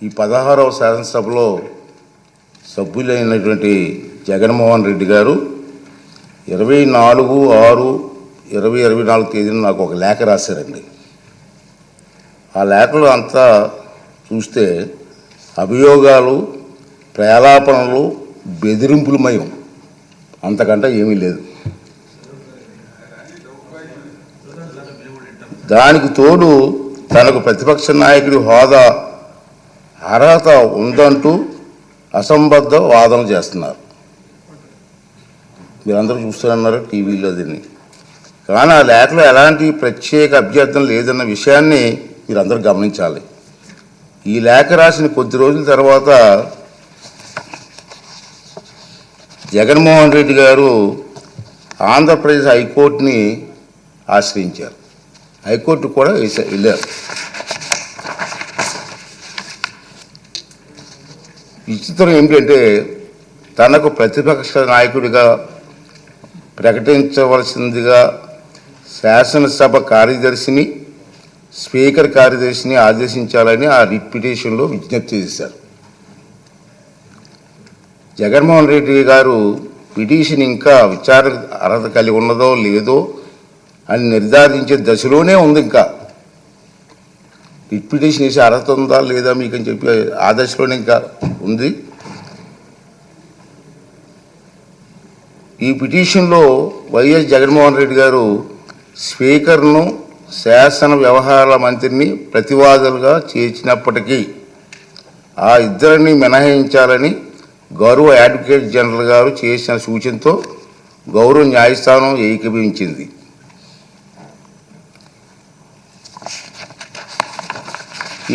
ఈ 16వ శాసనసభలో సభ్యులైనటువంటి జగన్మోహన్ రెడ్డి గారు 24/6/2024 తేదీన నాకు ఒక లేఖ రాశారండి. ఆ లేఖలో అంతా చూస్తే అభియోగాలు, ప్రలాపనలు, బెదిరింపులమయం, అంతకంటే ఏమీ లేదు. దానికి తోడు తనకు ప్రతిపక్ష నాయకుడి హోదా అర్హత ఉందంటూ అసంబద్ధ వాదన చేస్తున్నారు. మీరందరూ చూస్తున్నారు టీవీలో దీన్ని. కానీ ఆ లేఖలో ఎలాంటి ప్రత్యేక అభ్యర్థన లేదన్న విషయాన్ని మీరందరూ గమనించాలి. ఈ లేఖ రాసిన కొద్ది రోజుల తర్వాత జగన్మోహన్ రెడ్డి గారు ఆంధ్రప్రదేశ్ హైకోర్టుని ఆశ్రయించారు. హైకోర్టు కూడా వెళ్ళారు. విచిత్రం ఏమిటంటే తనకు ప్రతిపక్ష నాయకుడిగా ప్రకటించవలసిందిగా శాసనసభ కార్యదర్శిని, స్పీకర్ కార్యదర్శిని ఆదేశించాలని ఆ రిట్ పిటిషన్లో విజ్ఞప్తి చేశారు. జగన్మోహన్ రెడ్డి గారు పిటిషన్ ఇంకా విచారణ అర్హత కలిగి ఉన్నదో లేదో అని నిర్ధారించే దశలోనే ఉంది. ఇంకా రిట్ పిటిషన్ వేసి అర్హత ఉందా లేదా మీకు అని చెప్పి ఆ దశలోనే ఇంకా ఉంది. ఈ పిటిషన్లో వైఎస్ జగన్మోహన్ రెడ్డి గారు స్పీకర్ను, శాసన వ్యవహారాల మంత్రిని ప్రతివాదులుగా చేర్చినప్పటికీ ఆ ఇద్దరిని మినహాయించాలని గౌరవ అడ్వకేట్ జనరల్ గారు చేసిన సూచనతో గౌరవ న్యాయస్థానం ఏకీభవించింది.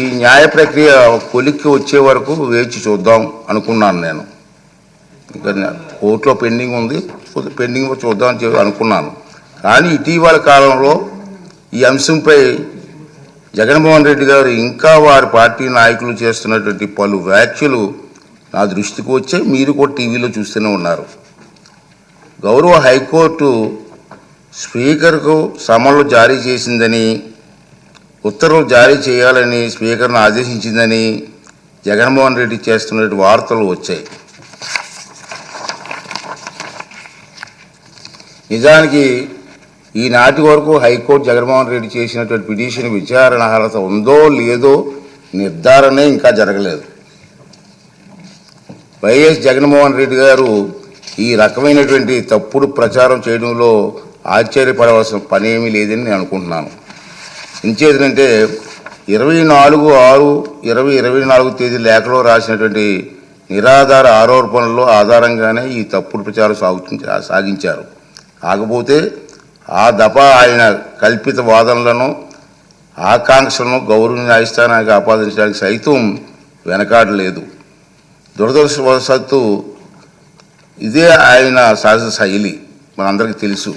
ఈ న్యాయ ప్రక్రియ కొలిక్కి వచ్చే వరకు వేచి చూద్దాం అనుకున్నాను. నేను ఇంకా కోర్టులో పెండింగ్ ఉంది, పెండింగ్ చూద్దాం అని అనుకున్నాను. కానీ ఇటీవల కాలంలో ఈ అంశంపై జగన్మోహన్ రెడ్డి గారు ఇంకా వారి పార్టీ నాయకులు చేస్తున్నటువంటి పలు వ్యాఖ్యలు నా దృష్టికి వచ్చే మీరు కూడా టీవీలో చూస్తూనే ఉన్నారు. గౌరవ హైకోర్టు స్పీకర్కు సమన్లు జారీ చేసిందని, ఉత్తర్వులు జారీ చేయాలని స్పీకర్ను ఆదేశించిందని జగన్మోహన్ రెడ్డి చేస్తున్న వార్తలు వచ్చాయి. నిజానికి ఈనాటి వరకు హైకోర్టు జగన్మోహన్ రెడ్డి చేసినటువంటి పిటిషన్ విచారణ అర్హత ఉందో లేదో నిర్ధారణే ఇంకా జరగలేదు. వైఎస్ జగన్మోహన్ రెడ్డి గారు ఈ రకమైనటువంటి తప్పుడు ప్రచారం చేయడంలో ఆశ్చర్యపడవలసిన పని ఏమీ లేదని నేను అనుకుంటున్నాను. ఇంచేదంటే 24/6/2024 తేదీ లేఖలో రాసినటువంటి నిరాధార ఆరోపణల ఆధారంగానే ఈ తప్పుడు ప్రచారం సాగించారు. కాకపోతే ఆ దఫా ఆయన కల్పిత వాదనలను, ఆకాంక్షలను గౌరవ న్యాయస్థానానికి ఆపాదించడానికి సైతం వెనకాడలేదు. దురదృష్టవశాత్తు ఇదే ఆయన సహజ శైలి, మనందరికీ తెలుసు.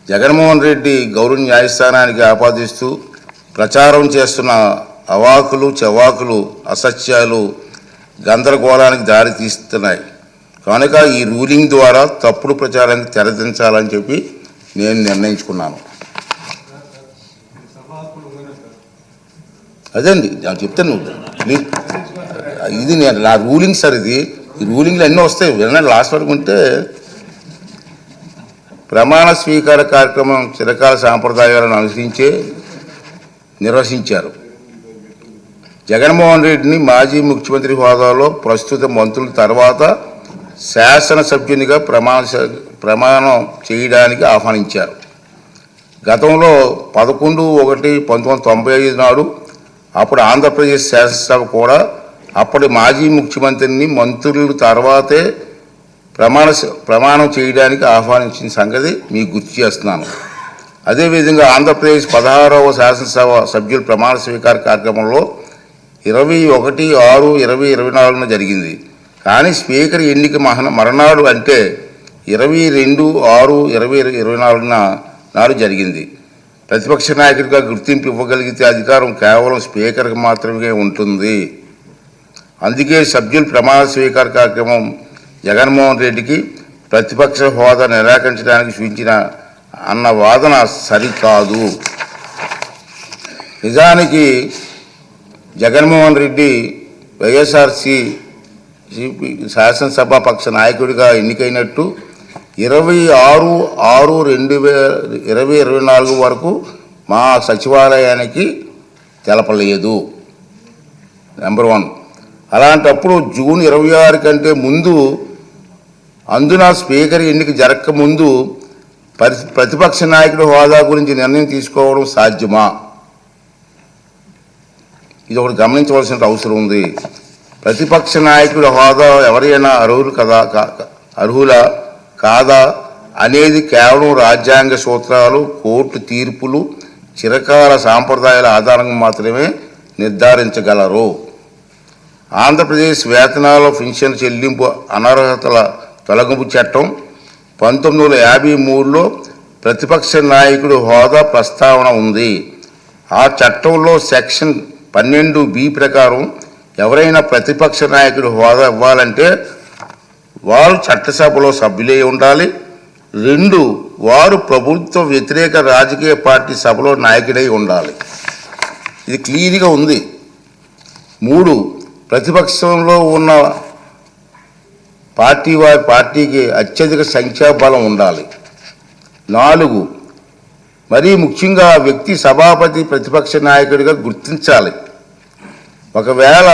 జగన్మోహన్ రెడ్డి గౌరవ న్యాయస్థానానికి ఆపాదిస్తూ ప్రచారం చేస్తున్న అవాకులు, చవాకులు, అసత్యాలు గందరగోళానికి దారి తీస్తున్నాయి. కనుక ఈ రూలింగ్ ద్వారా తప్పుడు ప్రచారానికి తెరదించాలని చెప్పి నేను నిర్ణయించుకున్నాను. అదండి నేను చెప్తాను. ఇది నేను నా రూలింగ్ సార్. ఇది ఈ రూలింగ్లు అన్నీ వస్తాయి. వినండి, లాస్ట్ వరకు ఉంటే ప్రమాణ స్వీకార కార్యక్రమం చిరకాల సాంప్రదాయాలను అనుసరించే నిర్వహించారు. జగన్మోహన్ రెడ్డిని మాజీ ముఖ్యమంత్రి హోదాలో ప్రస్తుత మంత్రుల తర్వాత శాసనసభ్యునిగా ప్రమాణం చేయడానికి ఆహ్వానించారు. గతంలో 11/1/1995 నాడు అప్పుడు ఆంధ్రప్రదేశ్ శాసనసభ కూడా అప్పటి మాజీ ముఖ్యమంత్రిని మంత్రుల తర్వాతే ప్రమాణం చేయడానికి ఆహ్వానించిన సంగతి మీకు గుర్తు చేస్తున్నాను. అదేవిధంగా ఆంధ్రప్రదేశ్ 16వ శాసనసభ సభ్యుల ప్రమాణ స్వీకార కార్యక్రమంలో 21/6/2024 జరిగింది. కానీ స్పీకర్ ఎన్నిక మరణాడు అంటే 22/6/2024 నాడు జరిగింది. ప్రతిపక్ష నాయకుడిగా గుర్తింపు ఇవ్వగలిగితే అధికారం కేవలం స్పీకర్కి మాత్రమే ఉంటుంది. అందుకే సభ్యుల ప్రమాణ స్వీకార కార్యక్రమం జగన్మోహన్ రెడ్డికి ప్రతిపక్ష హోదా నిరాకరించడానికి సూచించిన అన్న వాదన సరికాదు. నిజానికి జగన్మోహన్ రెడ్డి వైఎస్ఆర్సి శాసనసభాపక్ష నాయకుడిగా ఎన్నికైనట్టు 26/6/2024 వరకు మా సచివాలయానికి తెలపలేదు. నెంబర్ 1. అలాంటప్పుడు జూన్ 26 కంటే ముందు, అందున స్పీకర్ ఎన్నిక జరగక ముందు ప్రతిపక్ష నాయకుడి హోదా గురించి నిర్ణయం తీసుకోవడం సాధ్యమా? ఇది ఒకటి గమనించవలసిన అవసరం ఉంది. ప్రతిపక్ష నాయకుడి హోదా ఎవరైనా అర్హులా కాదా అనేది కేవలం రాజ్యాంగ సూత్రాలు, కోర్టు తీర్పులు, చిరకాల సాంప్రదాయాల ఆధారంగా మాత్రమే నిర్ధారించగలరు. ఆంధ్రప్రదేశ్ వేతనాల పెన్షన్ చెల్లింపు అనర్హతల తొలగింపు చట్టం 1953లో ప్రతిపక్ష నాయకుడి హోదా ప్రస్తావన ఉంది. ఆ చట్టంలో సెక్షన్ 12B ప్రకారం ఎవరైనా ప్రతిపక్ష నాయకుడి హోదా ఇవ్వాలంటే వారు చట్టసభలో సభ్యులై ఉండాలి. 2, వారు ప్రభుత్వ వ్యతిరేక రాజకీయ పార్టీ సభలో నాయకుడై ఉండాలి. ఇది క్లియర్గా ఉంది. 3, ప్రతిపక్షంలో ఉన్న పార్టీకి అత్యధిక సంఖ్యాబలం ఉండాలి. 4, మరీ ముఖ్యంగా ఆ వ్యక్తి సభాపతి ప్రతిపక్ష నాయకుడిగా గుర్తించాలి. ఒకవేళ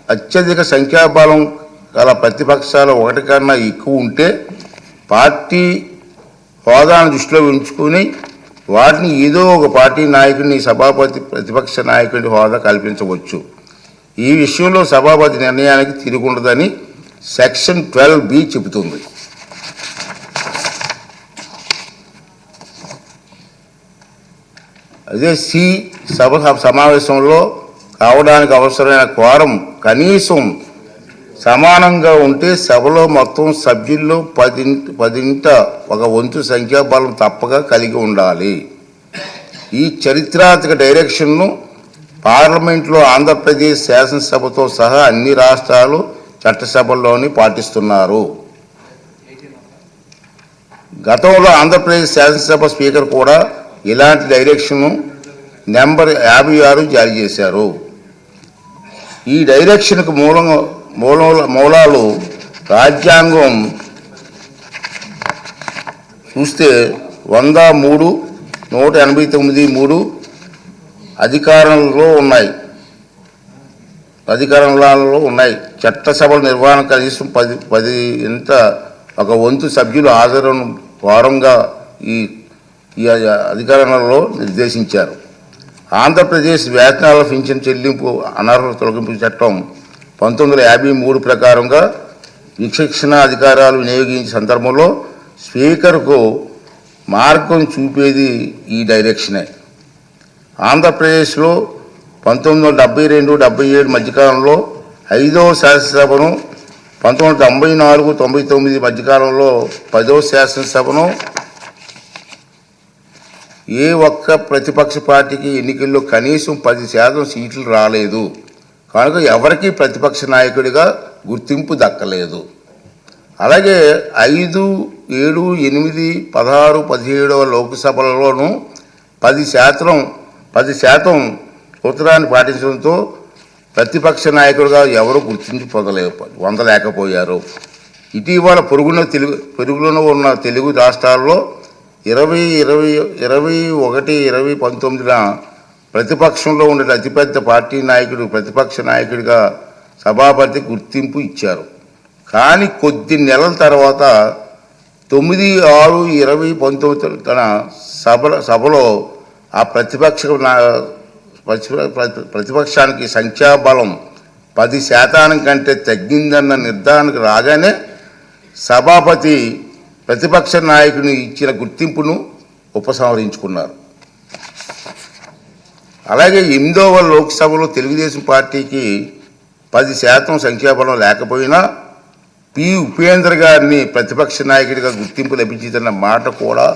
అత్యధిక సంఖ్యాబలం గల ప్రతిపక్షాలు 1 కన్నా ఎక్కువ ఉంటే పార్టీ హోదాను దృష్టిలో ఉంచుకొని వాటిని ఏదో ఒక పార్టీ నాయకుడిని సభాపతి ప్రతిపక్ష నాయకుడి హోదా కల్పించవచ్చు. ఈ విషయంలో సభాపతి నిర్ణయానికి తిరుగుండదని సెక్షన్ 12B చెబుతుంది. అదే సభ సమావేశంలో కావడానికి అవసరమైన క్వారం కనీసం సమానంగా ఉంటే సభలో మొత్తం సభ్యుల్లో 10% సంఖ్యాబలం తప్పక కలిగి ఉండాలి. ఈ చరిత్రాత్మక డైరెక్షన్ను పార్లమెంట్లో ఆంధ్రప్రదేశ్ శాసనసభతో సహా అన్ని రాష్ట్రాలు చట్టసభల్లోని పాటిస్తున్నారు. గతంలో ఆంధ్రప్రదేశ్ శాసనసభ స్పీకర్ కూడా ఇలాంటి డైరెక్షన్ను నెంబర్ 56 జారీ చేశారు. ఈ డైరెక్షన్కు మూలాలు రాజ్యాంగం చూస్తే 103, 189(3) అధికారంలో ఉన్నాయి. చట్టసభల నిర్వహణ కనీసం 10% సభ్యులు హాజరును వారంగా ఈ అధికారంలో నిర్దేశించారు. ఆంధ్రప్రదేశ్ వేతనాల పెన్షన్ చెల్లింపు అనర్హత తొలగింపు చట్టం 1953 ప్రకారంగా విచక్షణ అధికారాలు వినియోగించే సందర్భంలో స్పీకర్కు మార్గం చూపేది ఈ డైరెక్షనే. ఆంధ్రప్రదేశ్లో 1972-77 మధ్యకాలంలో 5వ శాసనసభను, 1994-99 మధ్యకాలంలో 10వ శాసనసభను ఏ ఒక్క ప్రతిపక్ష పార్టీకి ఎన్నికల్లో కనీసం 10% సీట్లు రాలేదు. కనుక ఎవరికి ప్రతిపక్ష నాయకుడిగా గుర్తింపు దక్కలేదు. అలాగే 5, 7, 8, 16, 17వ లోక్సభలలోనూ 10% సూత్రాన్ని పాటించడంతో ప్రతిపక్ష నాయకుడిగా ఎవరు గుర్తింపు పొందలేకపోయారు. ఇటీవల పొరుగులో ఉన్న తెలుగు రాష్ట్రాల్లో 2021-2019 ప్రతిపక్షంలో ఉండే అతిపెద్ద పార్టీ నాయకుడు ప్రతిపక్ష నాయకుడిగా సభాపతి గుర్తింపు ఇచ్చారు. కానీ కొద్ది నెలల తర్వాత 9/6/2019 తన సభలో ఆ ప్రతిపక్షానికి సంఖ్యాబలం 10% కంటే తగ్గిందన్న నిర్ధారణకు రాగానే సభాపతి ప్రతిపక్ష నాయకుని ఇచ్చిన గుర్తింపును ఉపసంహరించుకున్నారు. అలాగే 8వ లోక్సభలో తెలుగుదేశం పార్టీకి 10% సంఖ్యాబలం లేకపోయినా పి. ఉపేంద్ర గారిని ప్రతిపక్ష నాయకుడిగా గుర్తింపు లభించిందన్న మాట కూడా